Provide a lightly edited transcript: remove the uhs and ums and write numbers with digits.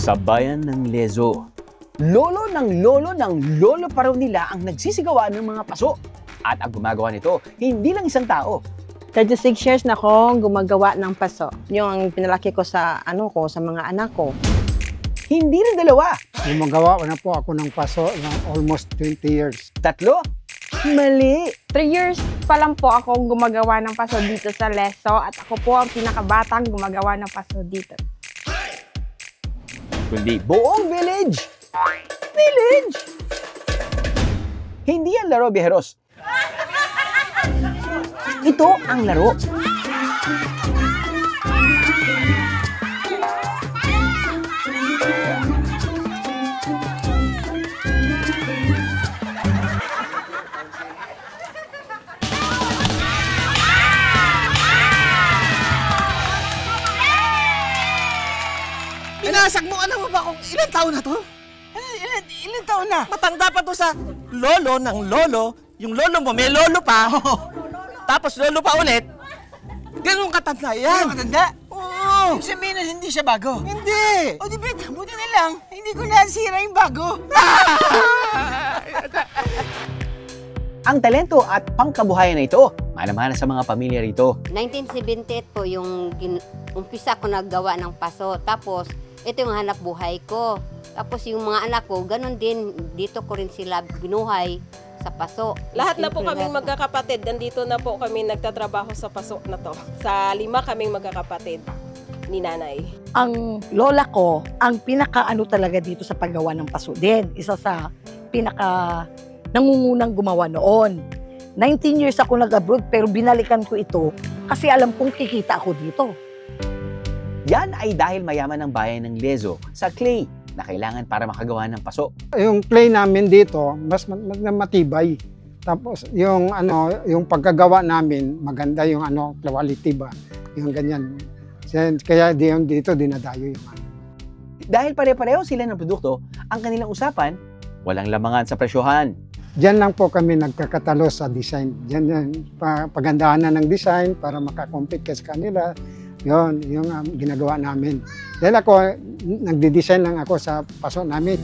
Sa bayan ng Lezo, lolo ng lolo pa raw nila ang nagsisigawa ng mga paso. At ang gumagawa nito, hindi lang isang tao. 36 years na akong gumagawa ng paso. Yung ang pinalaki ko sa sa mga anak ko. Hindi rin dalawa. Gumagawa na po ako ng paso ng almost 20 years. Tatlo? Mali. 3 years pa lang po akong gumagawa ng paso dito sa Lezo at ako po ang pinakabatang gumagawa ng paso dito. Kundi buong village. Village! Hindi yan laro, biheros. Ito ang laro. Binasag mo, alam mo ba kung ilang taon na to? Ilan taon na? Matanda pa to sa lolo ng lolo. Yung lolo mo, may lolo pa. Tapos lolo pa ulit. Ganun katanda yan. Ano katanda? Oo. Ibig sabihin na hindi siya bago. Hindi. O di ba, buti na lang, hindi ko nasira yung bago. Ang talento at pangkabuhayan na ito, manamana sa mga pamilya rito. 1978 po yung umpisa ko naggawa ng paso. Tapos, ito yung hanap buhay ko. Tapos yung mga anak ko, ganun din, dito ko rin sila binuhay sa paso. Lahat na po kaming magkakapatid, nandito na po kami nagtatrabaho sa paso na to. Sa 5 kaming magkakapatid ni nanay. Ang lola ko, ang pinaka-ano talaga dito sa paggawa ng paso din. Isa sa pinaka nangungunang gumawa noon. 19 years ako nag-abroad pero binalikan ko ito kasi alam kong kikita ako dito. Yan ay dahil mayaman ang bayan ng Lezo sa clay na kailangan para makagawa ng paso. Yung clay namin dito, mas matibay. Tapos yung pagkagawa namin, maganda yung quality ba, yung ganyan. Kaya dito dinadayo yung Dahil pare-pareho sila ng produkto, ang kanilang usapan, walang lamangan sa presyohan. Diyan lang po kami nagkakatalo sa design. Diyan pagandahan na ng design para makakompete ka sa kanila. Yun, yung ginagawa namin. Dahil ako, nagde-design lang ako sa paso namin.